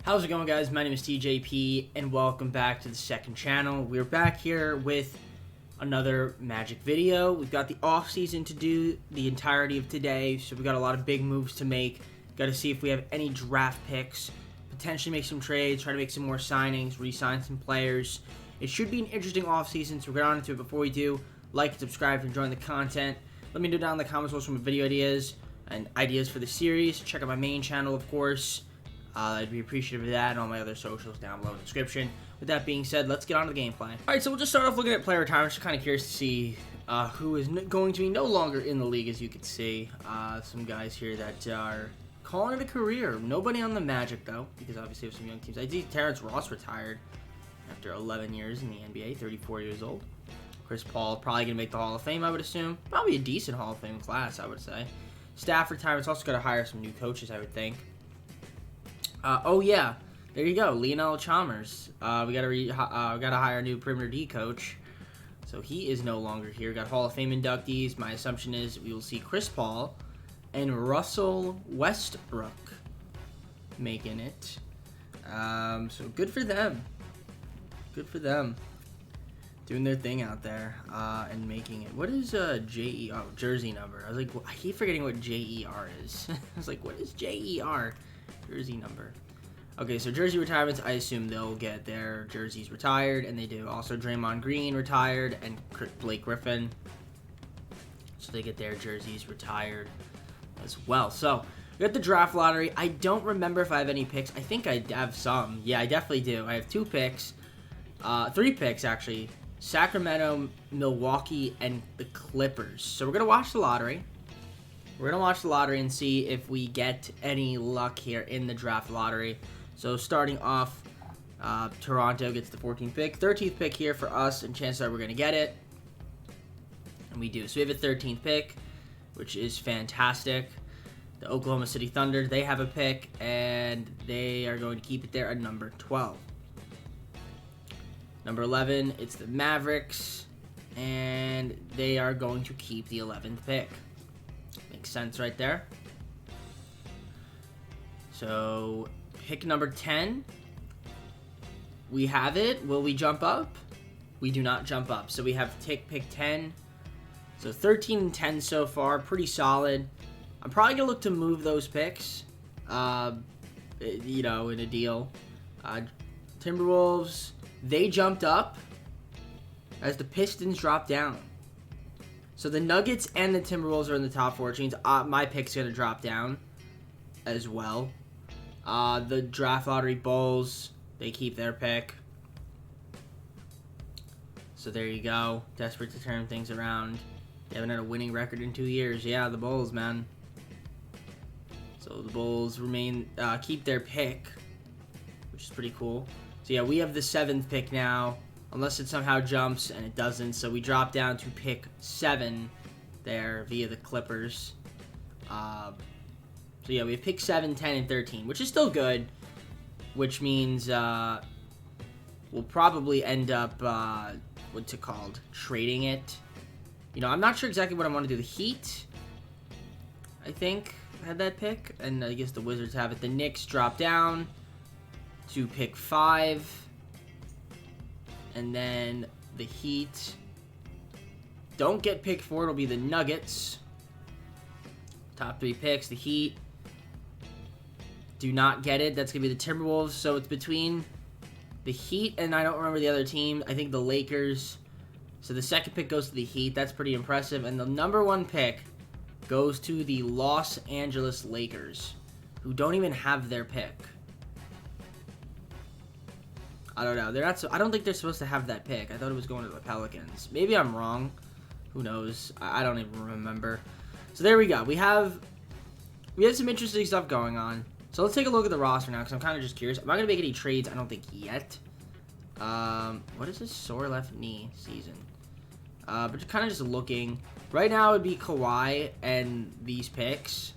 How's it going, guys? My name is TJP, and welcome back to the second channel. We're back here with another Magic video. We've got the off season to do the entirety of today, so we've got a lot of big moves to make. Got to see if we have any draft picks, potentially make some trades, try to make some more signings, re-sign some players. It should be an interesting off season, so we'll get on into it. Before we do, like and subscribe if you're enjoying the content. Let me know down in the comments what some video ideas and ideas for the series. Check out my main channel, of course. I'd be appreciative of that and all my other socials down below in the description. With that being said, let's get on to the gameplay. Alright, so we'll just start off looking at player retirements. Just kind of curious to see who is going to be no longer in the league, as you can see. Some guys here that are calling it a career. Nobody on the Magic, though, because obviously we have some young teams. I see Terrence Ross retired after 11 years in the NBA, 34 years old. Chris Paul probably going to make the Hall of Fame, I would assume. Probably a decent Hall of Fame class, I would say. Staff retirements. Also got to hire some new coaches, I would think. Oh yeah, there you go, Lionel Chalmers. We gotta hire a new perimeter D coach, so he is no longer here. Got Hall of Fame inductees. My assumption is we will see Chris Paul and Russell Westbrook making it. So good for them. Good for them, doing their thing out there and making it. What is JER? Oh, jersey number. I was like, I keep forgetting what JER is. I was like, what is JER? Jersey number. Okay, so jersey retirements, I assume they'll get their jerseys retired, and they do. Also, Draymond Green retired, and Blake Griffin. So they get their jerseys retired as well. So, we got the draft lottery. I don't remember if I have any picks. I think I have some. Yeah, I definitely do. I have 2 picks. 3 picks, actually. Sacramento, Milwaukee, and the Clippers. So, we're going to watch the lottery. We're going to watch the lottery and see if we get any luck here in the draft lottery. So starting off, Toronto gets the 14th pick. 13th pick here for us, and chances are we're going to get it. And we do. So we have a 13th pick, which is fantastic. The Oklahoma City Thunder, they have a pick, and they are going to keep it there at number 12. Number 11, it's the Mavericks, and they are going to keep the 11th pick. Makes sense right there. So, pick number 10. We have it. Will we jump up? We do not jump up. So, we have to take pick 10. So, 13 and 10 so far. Pretty solid. I'm probably going to look to move those picks, you know, in a deal. Timberwolves, they jumped up as the Pistons dropped down. So the Nuggets and the Timberwolves are in the top 4 teams. My pick's going to drop down as well. The draft lottery Bulls, they keep their pick. So there you go. Desperate to turn things around. They haven't had a winning record in 2 years. Yeah, the Bulls, man. So the Bulls keep their pick, which is pretty cool. So yeah, we have the 7th pick now. Unless it somehow jumps, and it doesn't. So we drop down to pick 7 there via the Clippers. So yeah, we have pick 7, 10, and 13, which is still good. Which means we'll probably end up, what's it called? Trading it. You know, I'm not sure exactly what I want to do. The Heat, I think, had that pick. And I guess the Wizards have it. The Knicks drop down to pick 5. And then the Heat don't get pick 4. It'll be the Nuggets. Top 3 picks. The Heat do not get it. That's going to be the Timberwolves. So it's between the Heat and I don't remember the other team. I think the Lakers. So the 2nd pick goes to the Heat. That's pretty impressive. And the number 1 pick goes to the Los Angeles Lakers, who don't even have their pick. I don't know. I don't think they're supposed to have that pick. I thought it was going to the Pelicans. Maybe I'm wrong. Who knows? I don't even remember. So there we go. We have some interesting stuff going on. So let's take a look at the roster now, because I'm kind of just curious. Am I going to make any trades? I don't think yet. What is this sore left knee season? But kind of just looking. Right now it would be Kawhi and these picks.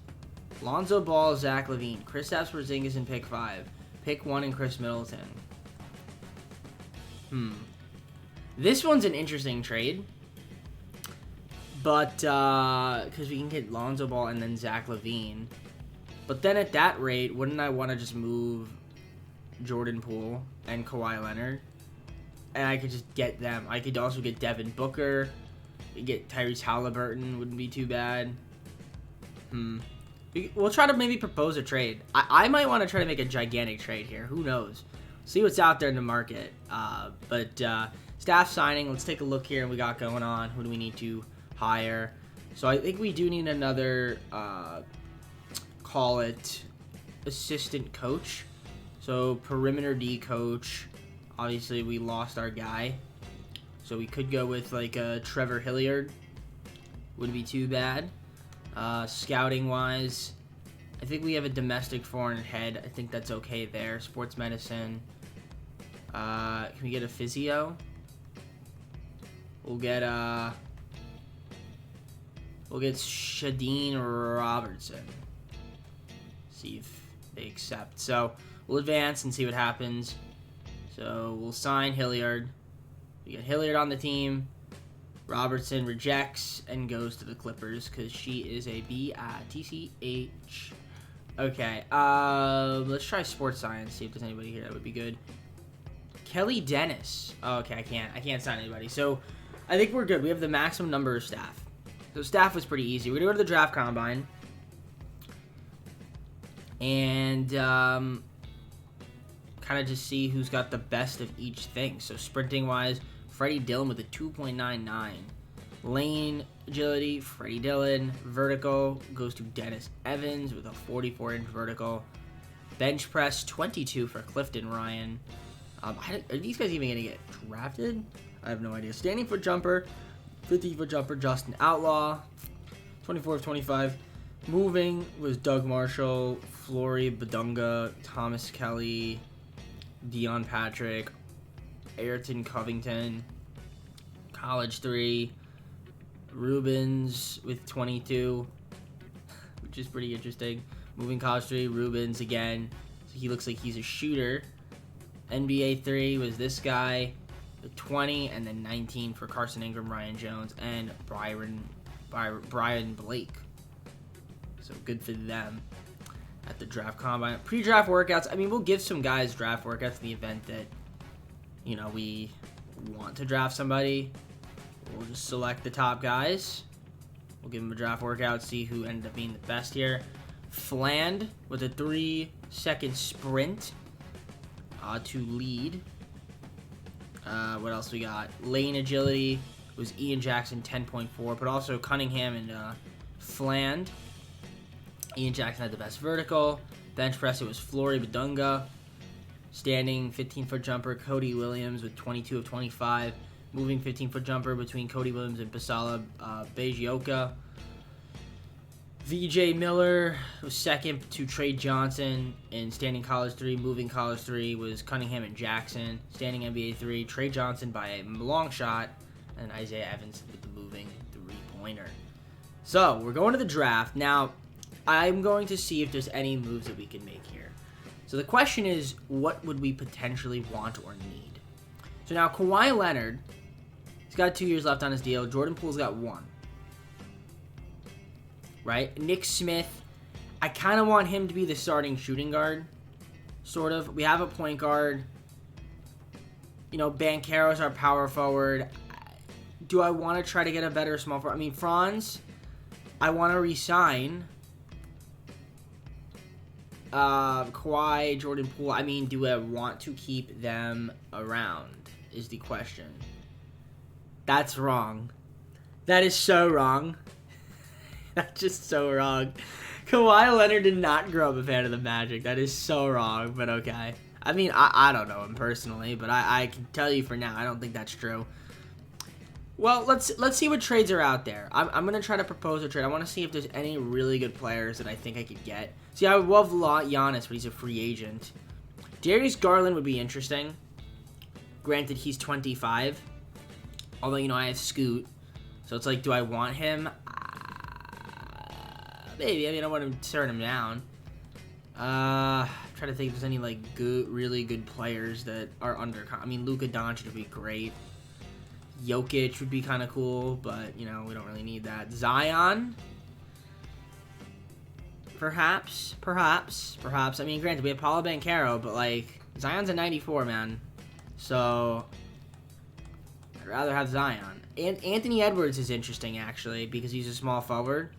Lonzo Ball, Zach LaVine, Kristaps Porzingis in pick 5. Pick 1 and Chris Middleton. This one's an interesting trade. But, because we can get Lonzo Ball and then Zach LaVine. But then at that rate, wouldn't I want to just move Jordan Poole and Kawhi Leonard, and I could just get them. I could also get Devin Booker, get Tyrese Halliburton. Wouldn't be too bad. We'll try to maybe propose a trade. I might want to try to make a gigantic trade here. Who knows? See what's out there in the market. But staff signing. Let's take a look here. And we got going on. Who do we need to hire? So I think we do need another. Call it assistant coach. So perimeter D coach. Obviously we lost our guy, so we could go with like a Trevor Hilliard. Wouldn't be too bad. Scouting wise, I think we have a domestic foreign head. I think that's okay there. Sports medicine. Can we get a physio? We'll get Shadeen Robertson. See if they accept. So we'll advance and see what happens. So we'll sign Hilliard. We get Hilliard on the team. Robertson rejects and goes to the Clippers because she is a BITCH. Okay, let's try sports science, see if there's anybody here that would be good. Kelly Dennis. Oh, okay, I can't sign anybody. So I think we're good. We have the maximum number of staff. So staff was pretty easy. We're going to go to the draft combine. And kind of just see who's got the best of each thing. So sprinting wise, Freddie Dillon with a 2.99. Lane agility, Freddie Dillon. Vertical goes to Dennis Evans with a 44-inch vertical. Bench press 22 for Clifton Ryan. Are these guys even going to get drafted? I have no idea. Standing foot jumper, 50-foot jumper, Justin Outlaw. 24 of 25. Moving was Doug Marshall, Flory Badunga, Thomas Kelly, Dion Patrick, Ayrton Covington. College 3, Rubens with 22, which is pretty interesting. Moving college 3, Rubens again. So he looks like he's a shooter. NBA 3 was this guy, with 20, and then 19 for Carson Ingram, Ryan Jones, and Brian Blake. So good for them at the draft combine. Pre-draft workouts. I mean, we'll give some guys draft workouts in the event that, you know, we want to draft somebody. We'll just select the top guys. We'll give them a draft workout, see who ended up being the best here. Fland with a 3-second sprint to lead. What else we got? Lane agility was Ian Jackson, 10.4, but also Cunningham and Fland. Ian Jackson had the best vertical. Bench press, it was Flory Badunga. Standing 15-foot jumper, Cody Williams with 22 of 25. Moving 15-foot jumper between Cody Williams and Pasala Bajioka. VJ Miller was second to Trey Johnson. In standing college 3, moving college 3 was Cunningham and Jackson. Standing NBA 3, Trey Johnson by a long shot. And Isaiah Evans with the moving 3-pointer. So, we're going to the draft. Now, I'm going to see if there's any moves that we can make here. So the question is, what would we potentially want or need? So now Kawhi Leonard, he's got 2 years left on his deal. Jordan Poole's got 1. Right? Nick Smith, I kind of want him to be the starting shooting guard, sort of. We have a point guard. You know, Banchero's our power forward. Do I want to try to get a better small forward? I mean, Franz, I want to re-sign. Kawhi, Jordan Poole, I mean, do I want to keep them around is the question. That's wrong. That is so wrong. That's just so wrong. Kawhi Leonard did not grow up a fan of the Magic. That is so wrong, but okay. I mean, I don't know him personally, but I can tell you for now, I don't think that's true. Well, let's see what trades are out there. I'm going to try to propose a trade. I want to see if there's any really good players that I think I could get. See, I would love Giannis, but he's a free agent. Darius Garland would be interesting. Granted, he's 25. Although, you know, I have Scoot. So it's like, do I want him? Maybe. I mean, I want to turn him down. Try to think if there's any, like, really good players that are under... I mean, Luka Doncic would be great. Jokic would be kind of cool, but, you know, we don't really need that. Zion? Perhaps. I mean, granted, we have Paulo Banchero, but, like, Zion's a 94, man. So, I'd rather have Zion. And Anthony Edwards is interesting, actually, because he's a small forward.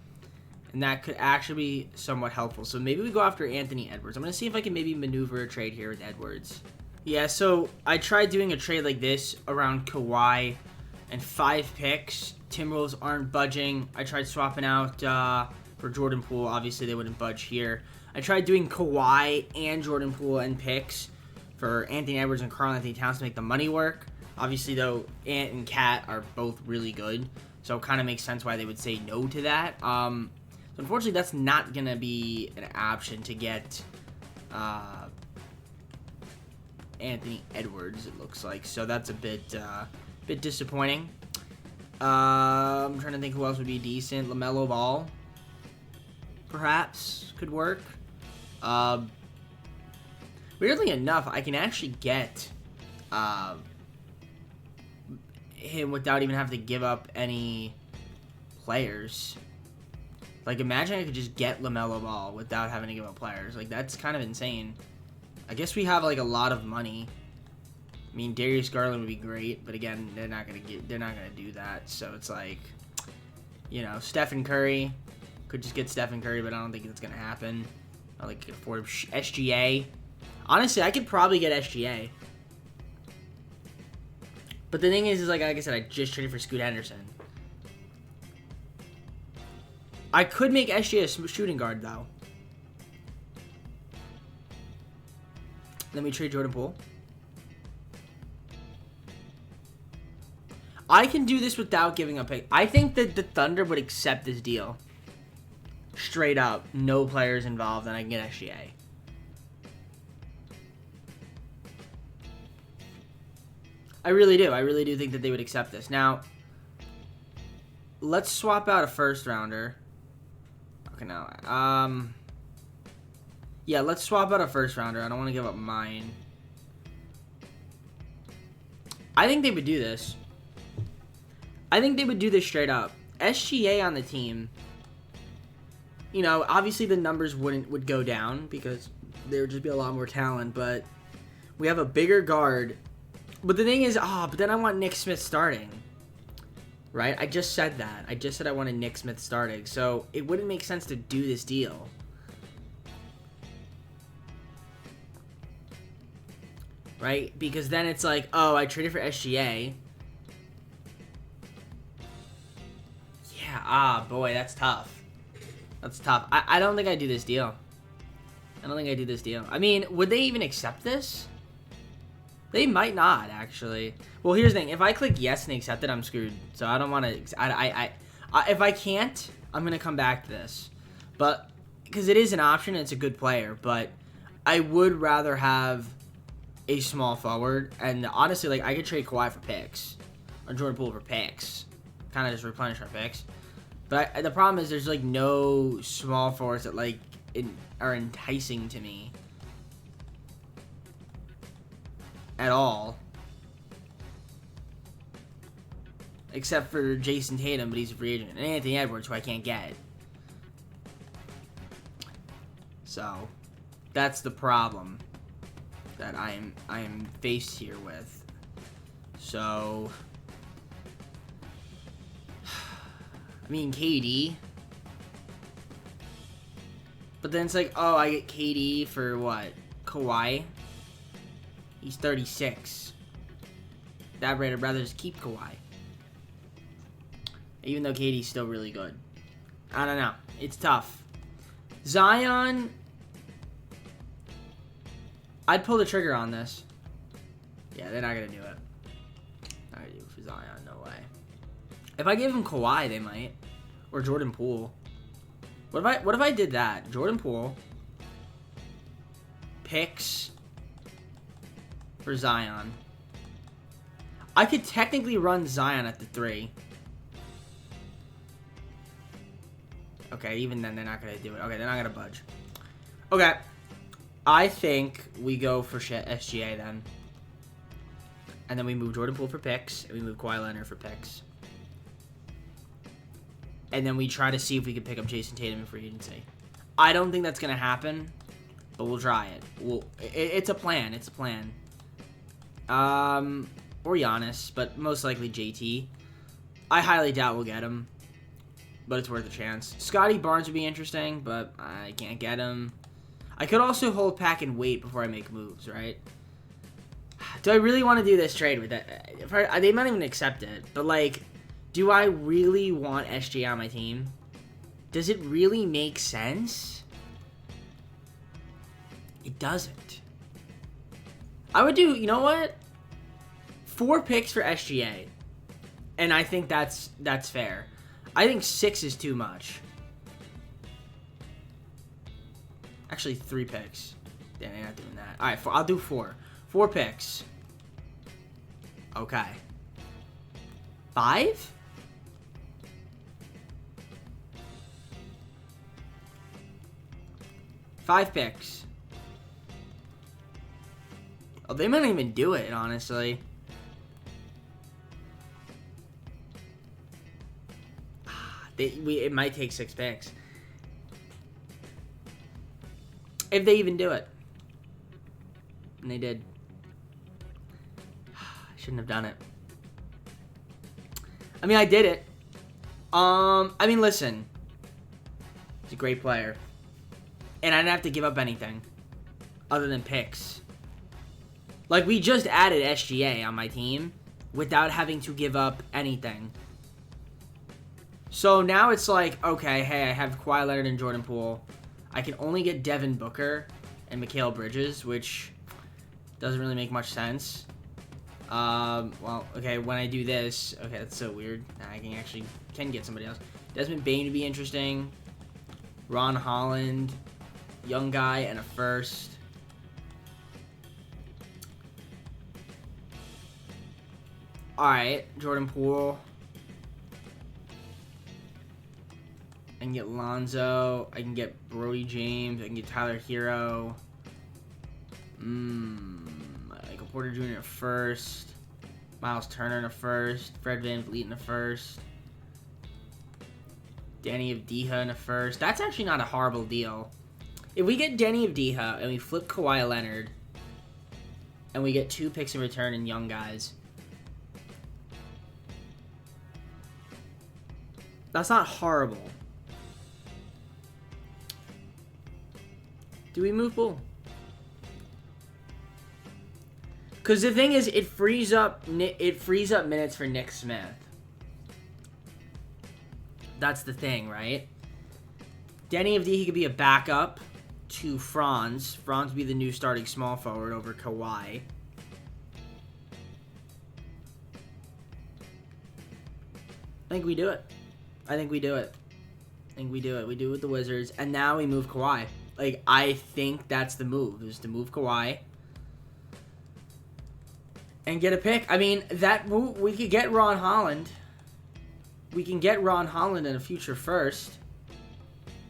And that could actually be somewhat helpful. So maybe we go after Anthony Edwards. I'm going to see if I can maybe maneuver a trade here with Edwards. Yeah, so I tried doing a trade like this around Kawhi and 5 picks. Timberwolves aren't budging. I tried swapping out for Jordan Poole. Obviously, they wouldn't budge here. I tried doing Kawhi and Jordan Poole and picks for Anthony Edwards and Karl-Anthony Towns to make the money work. Obviously, though, Ant and Cat are both really good. So it kind of makes sense why they would say no to that. So unfortunately, that's not going to be an option to get Anthony Edwards, it looks like. So that's a bit disappointing. I'm trying to think who else would be decent. LaMelo Ball, perhaps, could work. Weirdly enough, I can actually get him without even having to give up any players. Like, imagine I could just get LaMelo Ball without having to give up players. Like, that's kind of insane. I guess we have, like, a lot of money. I mean, Darius Garland would be great, but again, they're not gonna do that. So it's like, you know, Stephen Curry could just get Stephen Curry, but I don't think it's gonna happen. I like could afford SGA. Honestly, I could probably get SGA. But the thing is like I said, I just traded for Scoot Henderson. I could make SGA a shooting guard, though. Let me trade Jordan Poole. I can do this without giving up pick. I think that the Thunder would accept this deal. Straight up. No players involved, and I can get SGA. I really do. I really do think that they would accept this. Now, let's swap out a first rounder. Okay, now, yeah, let's swap out a first rounder. I don't want to give up mine. I think they would do this. I think they would do this straight up. SGA on the team, you know, obviously the numbers would go down because there would just be a lot more talent, but we have a bigger guard. But the thing is, but then I want Nick Smith starting. Right? I just said that. I just said I wanted Nick Smith starting. So it wouldn't make sense to do this deal. Right? Because then it's like, oh, I traded for SGA. Yeah, boy, that's tough. That's tough. I don't think I do this deal. I mean, would they even accept this? They might not, actually. Well, here's the thing. If I click yes and they accept it, I'm screwed. So I don't want to... if I can't, I'm going to come back to this. But, because it is an option and it's a good player. But I would rather have a small forward. And honestly, like, I could trade Kawhi for picks. Or Jordan Poole for picks. Kind of just replenish our picks. But the problem is there's, like, no small forwards that, like, are enticing to me. At all. Except for Jason Tatum, but he's a free agent. And Anthony Edwards, who I can't get. So, that's the problem that I am faced here with. So, I mean, KD. But then it's like, oh, I get KD for what? Kawhi? He's 36. I'd rather just keep Kawhi. Even though KD's still really good. I don't know. It's tough. Zion, I'd pull the trigger on this. Yeah, they're not going to do it. Not going to do it for Zion. No way. If I gave him Kawhi, they might. Or Jordan Poole. What if I did that? Jordan Poole. Picks. For Zion. I could technically run Zion at the 3. Okay, even then they're not going to do it. Okay, they're not going to budge. Okay. I think we go for SGA then. And then we move Jordan Poole for picks. And we move Kawhi Leonard for picks. And then we try to see if we can pick up Jason Tatum in free agency. I don't think that's going to happen. but we'll try it. It's a plan. It's a plan. Or Giannis, but most likely JT. I highly doubt we'll get him, but it's worth a chance. Scotty Barnes would be interesting, but I can't get him. I could also hold back and wait before I make moves, right? Do I really want to do this trade with that? They might even accept it, but like, do I really want SGA on my team? Does it really make sense? It doesn't. I would do, you know what? 4 picks for SGA. And I think that's fair. I think 6 is too much. Actually, 3 picks. Damn, I'm not doing that. Alright, I'll do 4. 4 picks. Okay. 5? Five picks. Oh, they might not even do it, honestly. It might take 6 picks. If they even do it. And they did. I shouldn't have done it. I mean, I did it. I mean, listen. He's a great player. And I didn't have to give up anything. Other than picks. Like, we just added SGA on my team. Without having to give up anything. So now it's like, okay, hey, I have Kawhi Leonard and Jordan Poole. I can only get Devin Booker and Mikal Bridges, which doesn't really make much sense. Well, okay, when I do this, okay, that's so weird. I can get somebody else. Desmond Bane would be interesting. Ron Holland, young guy, and a first. Alright, Jordan Poole. I can get Lonzo. I can get Brody James. I can get Tyler Hero. Michael Porter Jr. in a first. Miles Turner in a first. Fred VanVleet in a first. Danny Avdija in a first. That's actually not a horrible deal. If we get Danny Avdija and we flip Kawhi Leonard and we get 2 picks in return and young guys, that's not horrible. Do we move Bull? Because the thing is, it frees up minutes for Nick Smith. That's the thing, right? Danny Avdija could be a backup to Franz. Franz would be the new starting small forward over Kawhi. I think we do it. I think we do it. We do it with the Wizards. And now we move Kawhi. Like, I think that's the move, is to move Kawhi. And get a pick. I mean, that move, we could get Ron Holland. We can get Ron Holland in a future first.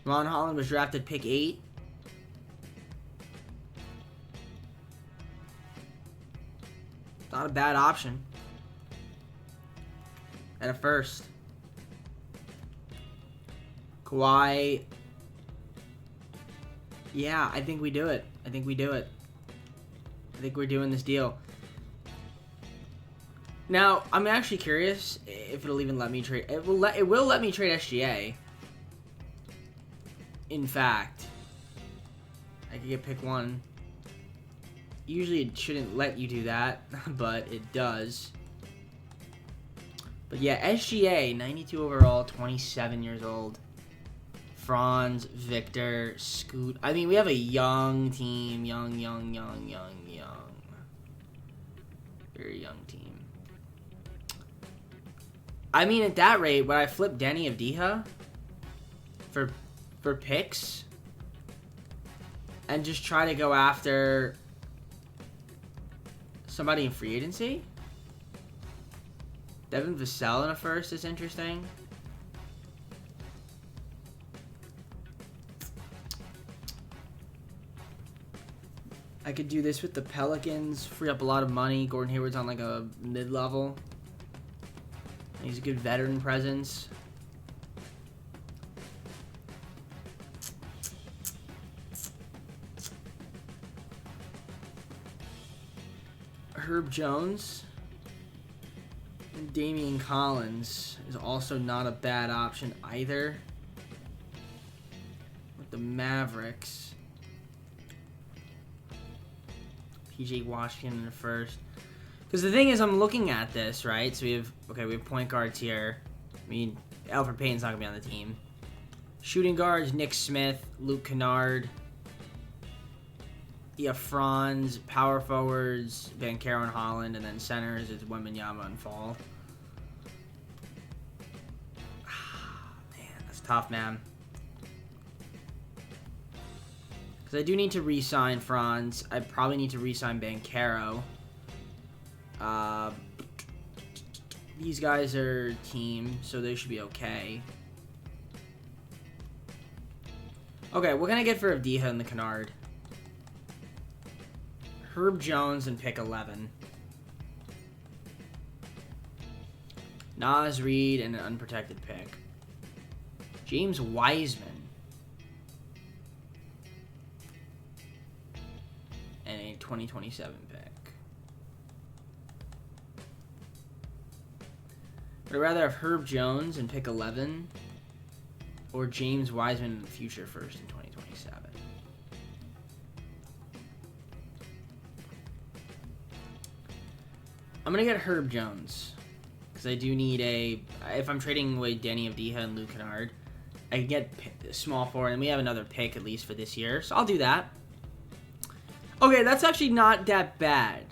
Ron Holland was drafted pick 8. Not a bad option. And a first. Kawhi. Yeah, I think we do it. I think we do it. I think we're doing this deal. Now, I'm actually curious if it'll even let me trade. It will let me trade SGA. In fact, I could get pick 1. Usually it shouldn't let you do that, but it does. But yeah, SGA, 92 overall, 27 years old. Franz, Victor, Scoot. I mean, we have a young team. Young. Very young team. I mean, at that rate, would I flip Danny Avdija for picks and just try to go after somebody in free agency? Devin Vassell in a first is interesting. I could do this with the Pelicans, free up a lot of money. Gordon Hayward's on like a mid-level. He's a good veteran presence. Herb Jones and Damian Collins is also not a bad option either. With the Mavericks. PJ Washington in the first. Because the thing is, I'm looking at this, right? So we have point guards here. I mean, Alfred Payton's not going to be on the team. Shooting guards, Nick Smith, Luke Kennard. You have Franz. Power forwards, Banchero and Holland. And then centers is Wembanyama and Fall. Man, that's tough, man. Because I do need to re-sign Franz. I probably need to re-sign Banchero. These guys are team, so they should be okay. Okay, what can I get for Avdiha and the Kennard? Herb Jones and pick 11. Naz Reid and an unprotected pick. James Wiseman. And a 2027 pick. Would I rather have Herb Jones and pick 11 or James Wiseman in the future first in 2027? I'm going to get Herb Jones because I do need if I'm trading away Danny Avdiha and Luke Kennard, I can get a small forward, and we have another pick at least for this year, so I'll do that. Okay, that's actually not that bad.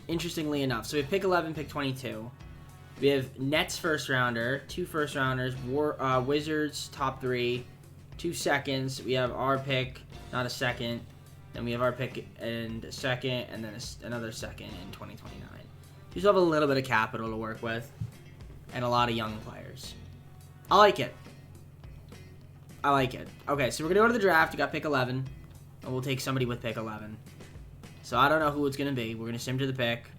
Interestingly enough. So we have pick 11, pick 22. We have Nets first rounder, 2 first rounders, Wizards top 3, 2 seconds. We have our pick, not a second. Then we have our pick and a second, and then another second in 2029. We still have a little bit of capital to work with, and a lot of young players. I like it. I like it. Okay, so we're going to go to the draft. We got pick 11, and we'll take somebody with pick 11. So I don't know who it's going to be. We're going to sim to the pick,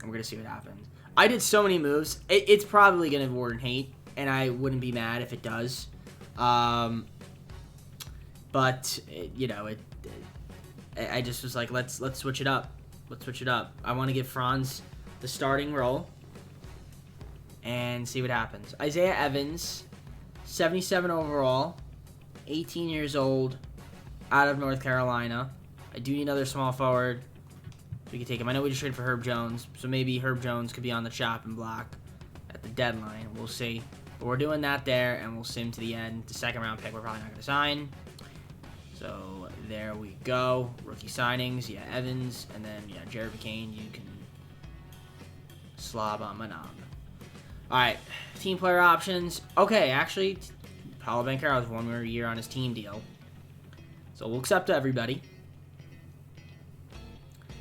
and we're going to see what happens. I did so many moves. It's probably going to warrant hate, and I wouldn't be mad if it does. But, you know, I just was like, let's switch it up. Let's switch it up. I want to give Franz the starting role and see what happens. Isaiah Evans, 77 overall, 18 years old, out of North Carolina. I do need another small forward. We can take him. I know we just traded for Herb Jones, so maybe Herb Jones could be on the chopping block at the deadline. We'll see. But we're doing that there, and we'll sim to the end. The second round pick we're probably not going to sign. So there we go. Rookie signings. Yeah, Evans. And then, yeah, Jared McCain. You can slob on my knob. All right. Team player options. Okay, actually, Paolo Banchero has 1 more year on his team deal. So we'll accept everybody.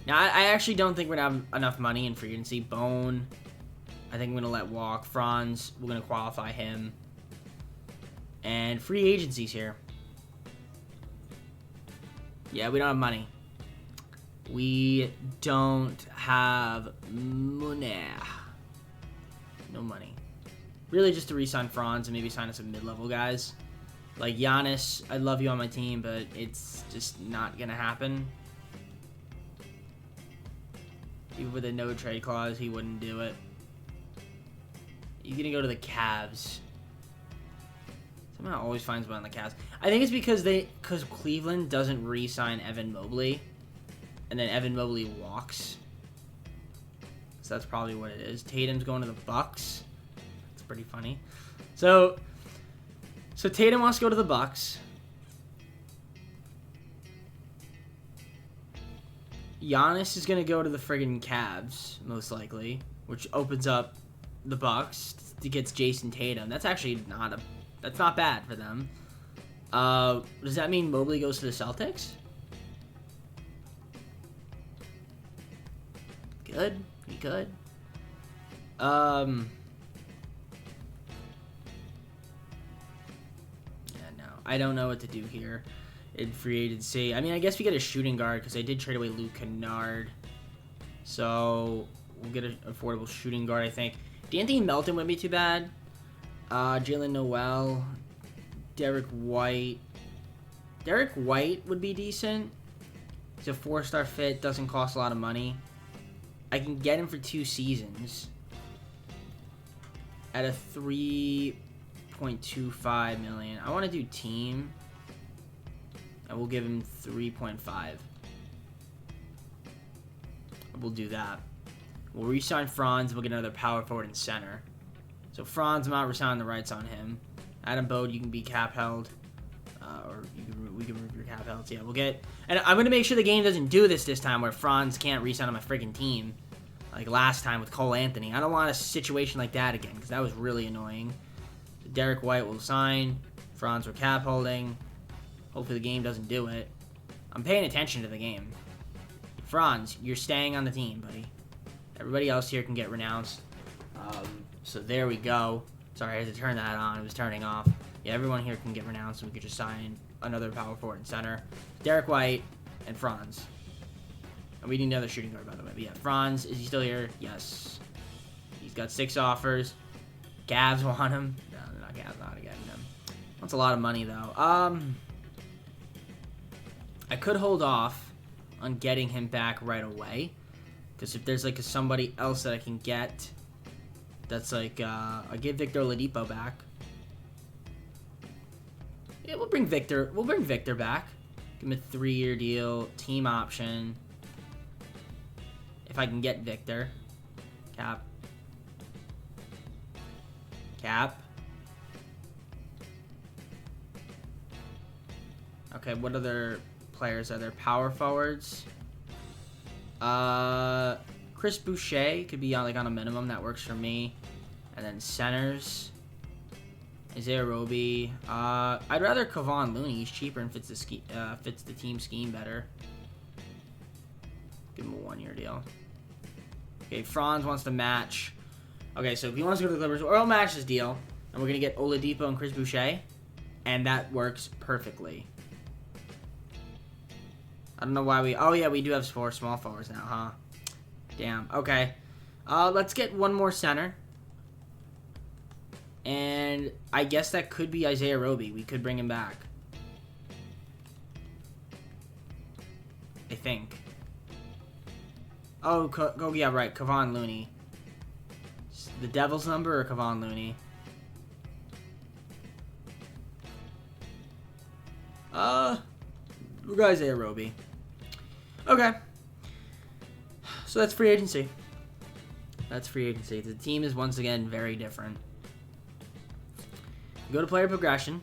Now, I actually don't think we're going to have enough money in free agency. Bone, I think I'm going to let walk. Franz, we're going to qualify him. And free agencies here. Yeah, we don't have money. We don't have money. No money. Really just to re-sign Franz and maybe sign us some mid-level guys. Like Giannis, I love you on my team, but it's just not going to happen. Even with a no trade clause, he wouldn't do it. He's going to go to the Cavs. Somehow always finds one on the Cavs. I think it's because Cleveland doesn't re-sign Evan Mobley. And then Evan Mobley walks. So that's probably what it is. Tatum's going to the Bucks. It's pretty funny. So Tatum wants to go to the Bucks. Giannis is going to go to the friggin' Cavs, most likely, which opens up the Bucks to get Jason Tatum. That's actually that's not bad for them. Does that mean Mobley goes to the Celtics? Good. He could. Yeah, no. I don't know what to do here in free agency. I mean, I guess we get a shooting guard because I did trade away Luke Kennard. So we'll get an affordable shooting guard, I think. D'Anthony Melton wouldn't be too bad. Jalen Noel. Derek White. Derek White would be decent. He's a 4-star fit, doesn't cost a lot of money. I can get him for 2 seasons at a $3.25 million. I want to do team, and we'll give him 3.5. We'll do that. We'll re-sign Franz, and we'll get another power forward and center. So Franz, I'm not resigning the rights on him. Adam Bode, you can be cap held. We can remove your cap held. So yeah, we'll get... And I'm going to make sure the game doesn't do this time where Franz can't re-sign on my freaking team. Like last time with Cole Anthony. I don't want a situation like that again, because that was really annoying. So Derek White will sign. Franz we're cap holding. Hopefully the game doesn't do it. I'm paying attention to the game. Franz, you're staying on the team, buddy. Everybody else here can get renounced. So there we go. Sorry, I had to turn that on. It was turning off. Yeah, everyone here can get renounced, and we could just sign another power forward and center. Derek White and Franz. And we need another shooting guard, by the way. But yeah, Franz, is he still here? Yes. He's got 6 offers. Cavs want him. No, they're not Cavs, not getting him. That's a lot of money, though. I could hold off on getting him back right away. Because if there's, like, somebody else that I can get that's, like, I'll get Victor Oladipo back. Yeah, we'll bring Victor. We'll bring Victor back. Give him a 3-year deal, team option. If I can get Victor. Cap. Okay, what other players are there? Power forwards. Chris Boucher could be on a minimum. That works for me. And then centers. Isaiah Roby. I'd rather Kevon Looney. He's cheaper and fits the team scheme better. Give him a 1-year deal. Okay, Franz wants to match. Okay, so if he wants to go to the Clippers, we'll match this deal. And we're going to get Oladipo and Chris Boucher. And that works perfectly. I don't know why we... Oh, yeah, we do have 4 small forwards now, huh? Damn. Okay. Let's get one more center. And I guess that could be Isaiah Roby. We could bring him back. I think. Oh, yeah, right. Kevon Looney. The Devil's number or Kevon Looney? We got Isaiah Roby. Okay. So that's free agency. The team is once again very different. Go to player progression.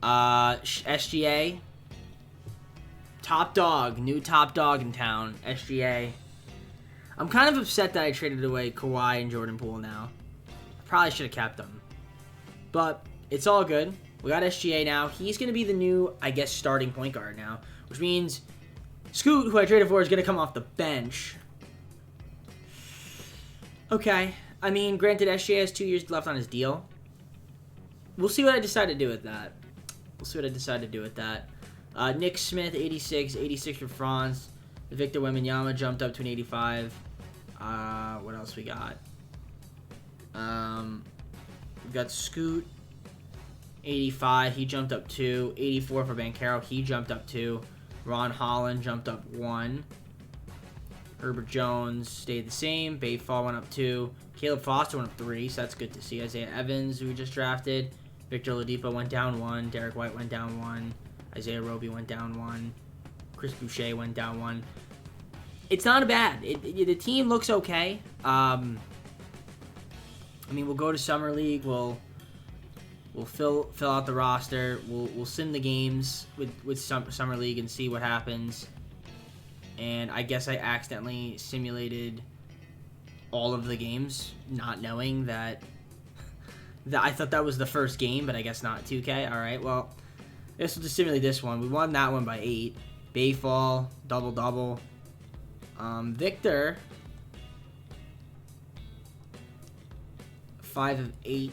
SGA. Top dog. New top dog in town. SGA. I'm kind of upset that I traded away Kawhi and Jordan Poole now. I probably should have kept them. But it's all good. We got SGA now. He's going to be the new, I guess, starting point guard now. Which means Scoot, who I traded for, is going to come off the bench. Okay. I mean, granted, SGA has 2 years left on his deal. We'll see what I decide to do with that. Nick Smith, 86. 86 for Franz. Victor Wembanyama jumped up to an 85. What else we got? We've got Scoot, 85. He jumped up 2. 84 for Banchero. He jumped up 2. Ron Holland jumped up 1. Herbert Jones stayed the same. Bayfall went up 2. Caleb Foster went up 3, so that's good to see. Isaiah Evans, who we just drafted. Victor Oladipo went down 1. Derek White went down 1. Isaiah Roby went down 1. Chris Boucher went down 1. It's not bad. The team looks okay. I mean, we'll go to Summer League. We'll fill out the roster. We'll sim the games with Summer League and see what happens. And I guess I accidentally simulated all of the games, not knowing that I thought that was the first game, but I guess not. 2K. All right. Well, I guess we'll just simulate this one. We won that one by 8. Bayfall, double. Victor, 5 of 8.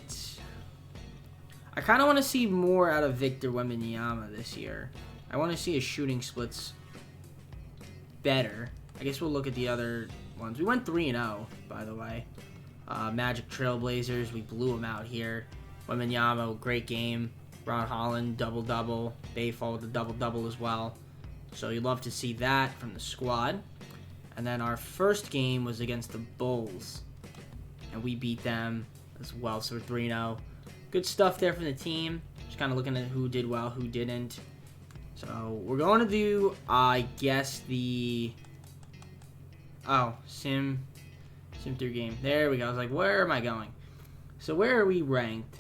I kind of want to see more out of Victor Wembanyama this year. I want to see his shooting splits better. I guess we'll look at the other ones. We went 3-0, by the way. Magic Trailblazers, we blew them out here. Wembanyama, great game. Ron Holland, double-double. Bayfall with a double-double as well. So you'd love to see that from the squad. And then our first game was against the Bulls, and we beat them as well. So we're 3-0. Good stuff there from the team. Just kind of looking at who did well, who didn't. So we're going to do, I guess, the sim through game. There we go. I was like, where am I going? So where are we ranked?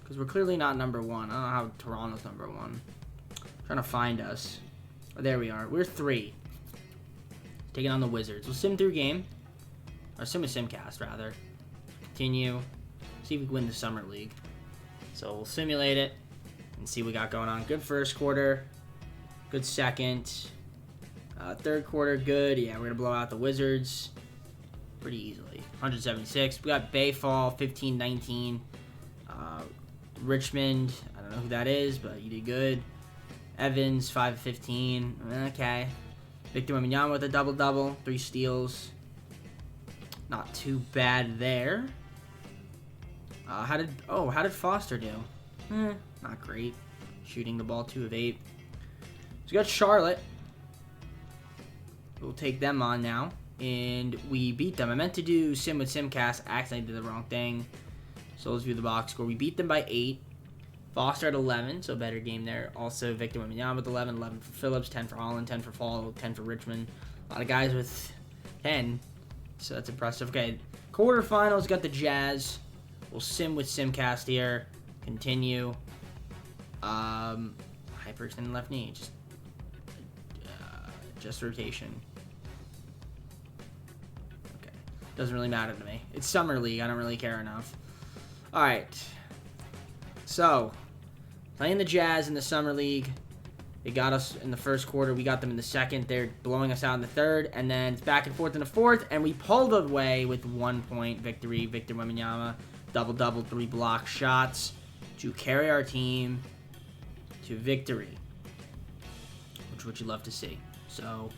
Because we're clearly not number 1. I don't know how Toronto's number 1. Trying to find us. Oh, there we are. We're 3. Taking on the Wizards. We'll sim through game. Or sim with Simcast, rather. Continue. See if we can win the Summer League. So we'll simulate it and see what we got going on. Good first quarter. Good second. Third quarter, good. Yeah, we're going to blow out the Wizards pretty easily. 176. We got Bayfall, 15-19. Richmond, I don't know who that is, but you did good. Evans, 5-15. Okay. Victor Wembanyama with a double-double. 3 steals. Not too bad there. How did Foster do? Not great. Shooting the ball 2 of 8. So we got Charlotte. We'll take them on now. And we beat them. I meant to do sim with Simcast. I accidentally did the wrong thing. So let's view the box score. We beat them by 8. Foster at 11, so better game there. Also, Victor Wembanyama with 11. 11 for Phillips, 10 for Holland, 10 for Fall, 10 for Richmond. A lot of guys with 10. So that's impressive. Okay, quarterfinals, got the Jazz. We'll sim with Simcast here. Continue. Hyperextended left knee. Just rotation. Okay. Doesn't really matter to me. It's Summer League. I don't really care enough. Alright. So, playing the Jazz in the Summer League. They got us in the first quarter. We got them in the second. They're blowing us out in the third. And then it's back and forth in the fourth. And we pulled away with 1-point victory. Victor Wembanyama, double-double, 3 block shots to carry our team to victory, which is what you love to see. So,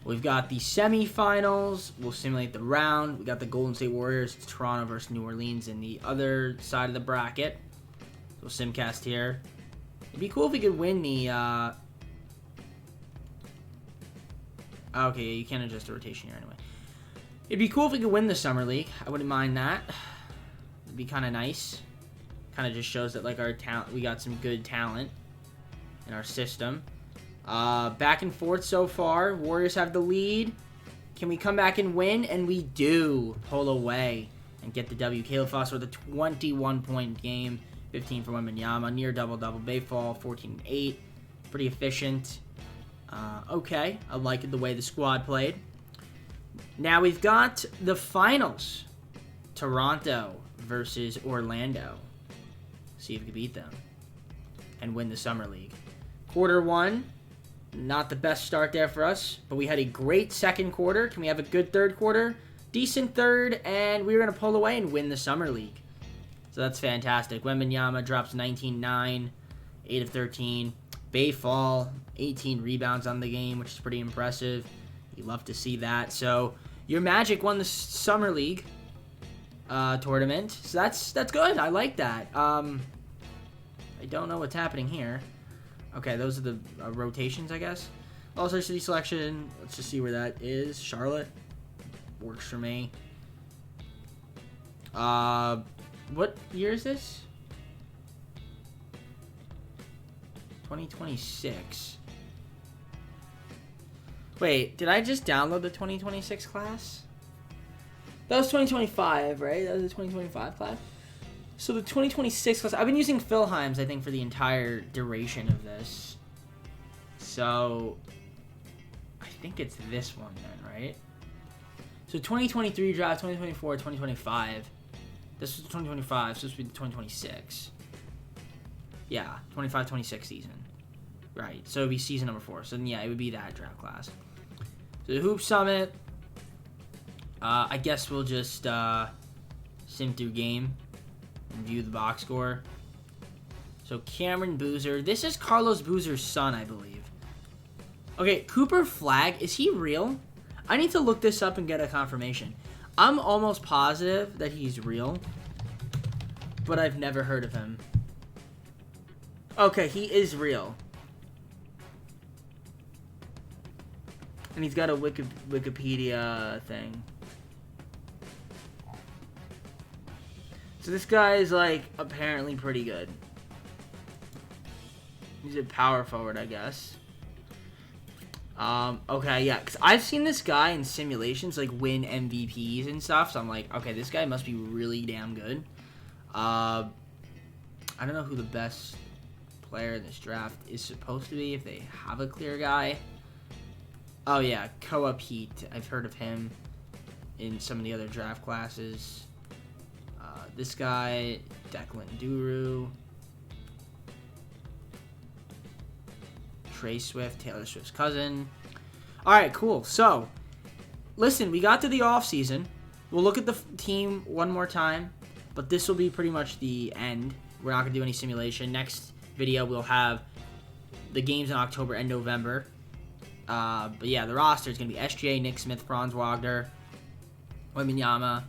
we've got the semifinals. We'll simulate the round. We got the Golden State Warriors, Toronto versus New Orleans in the other side of the bracket. So, Simcast here. It'd be cool if we could win the, okay, you can't adjust the rotation here anyway. It'd be cool if we could win the Summer League. I wouldn't mind that. It'd be kind of nice. Kind of just shows that, like, our talent, we got some good talent in our system. Back and forth so far. Warriors have the lead. Can we come back and win? And we do. Pull away and get the W. Caleb Foster with a 21-point game. 15 for Wembanyama. Near double-double. Bayfall, 14-8. Pretty efficient. Okay. I like the way the squad played. Now we've got the finals. Toronto versus Orlando. See if we can beat them and win the Summer League. Quarter 1. Not the best start there for us, but we had a great second quarter. Can we have a good third quarter? Decent third, and we were going to pull away and win the Summer League. So that's fantastic. Wembanyama drops 19-9, 8 of 13. Bayfall, 18 rebounds on the game, which is pretty impressive. You love to see that. So your Magic won the Summer League tournament. So that's good. I like that. I don't know what's happening here. Okay, those are the rotations, I guess. All-Star City selection. Let's just see where that is. Charlotte. Works for me. What year is this? 2026. Wait, did I just download the 2026 class? That was 2025, right? That was the 2025 class? So the 2026 class, I've been using Philheim's, I think, for the entire duration of this. So, I think it's this one then, right? So 2023 draft, 2024, 2025. This was 2025, so this would be the 2026. Yeah, 25-26 season. Right, so it would be season number 4. So, yeah, it would be that draft class. So the Hoop Summit, I guess we'll just sim through game and view the box score. So Cameron Boozer. This is Carlos Boozer's son, I believe. Okay, Cooper Flagg. Is he real? I need to look this up and get a confirmation. I'm almost positive that he's real, but I've never heard of him. Okay, he is real. And he's got a Wikipedia thing. So this guy is, like, apparently pretty good. He's a power forward, I guess. Okay, yeah, because I've seen this guy in simulations, like, win MVPs and stuff, so I'm like, okay, this guy must be really damn good. I don't know who the best player in this draft is supposed to be, if they have a clear guy. Oh, yeah, Koa Pete. I've heard of him in some of the other draft classes. This guy, Declan Duru. Trey Swift, Taylor Swift's cousin. All right, cool. So, listen, we got to the offseason. We'll look at the team one more time, but this will be pretty much the end. We're not going to do any simulation. Next video, we'll have the games in October and November. But yeah, the roster is going to be SGA, Nick Smith, Franz Wagner, Wembanyama.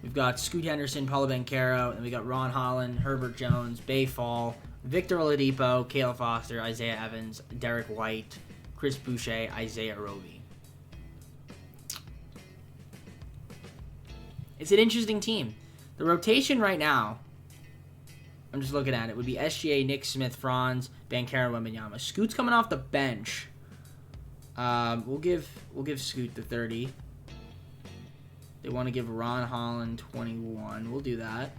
We've got Scoot Henderson, Paulo Banchero, and we got Ron Holland, Herbert Jones, Bay Fall, Victor Oladipo, Caleb Foster, Isaiah Evans, Derek White, Chris Boucher, Isaiah Roby. It's an interesting team. The rotation right now, I'm just looking at it, would be SGA, Nick Smith, Franz, Banchero, Wembanyama. Scoot's coming off the bench. We'll give Scoot the 30. They want to give Ron Holland 21. We'll do that.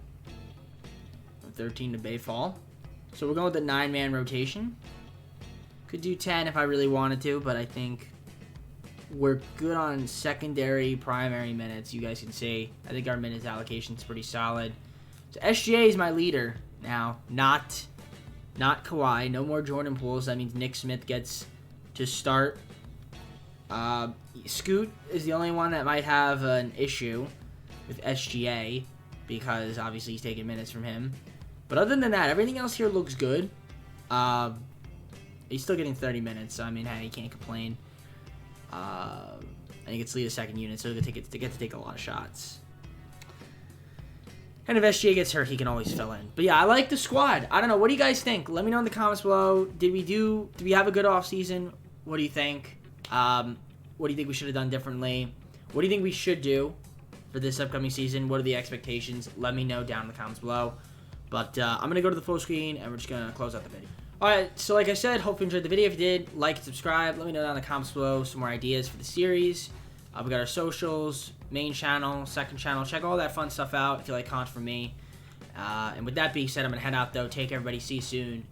13 to Bayfall. So we're going with the 9-man rotation. Could do 10 if I really wanted to, but I think we're good on secondary, primary minutes. You guys can see. I think our minutes allocation is pretty solid. So SGA is my leader now, not Kawhi. No more Jordan Pools. That means Nick Smith gets to start. Scoot is the only one that might have an issue with SGA because obviously he's taking minutes from him. But other than that, everything else here looks good. He's still getting 30 minutes, so I mean, hey, you can't complain. And he gets to lead a second unit, so he'll get to take a lot of shots. And if SGA gets hurt, he can always fill in. But yeah, I like the squad. I don't know. What do you guys think? Let me know in the comments below. Did we have a good offseason? What do you think? What do you think we should have done differently? What do you think we should do for this upcoming season? What are the expectations? Let me know down in the comments below. But I'm going to go to the full screen, and we're just going to close out the video. Alright, so like I said, hope you enjoyed the video. If you did, like and subscribe. Let me know down in the comments below some more ideas for the series. We got our socials, main channel, second channel. Check all that fun stuff out if you like content from me. And with that being said, I'm going to head out, though. Take care, everybody. See you soon.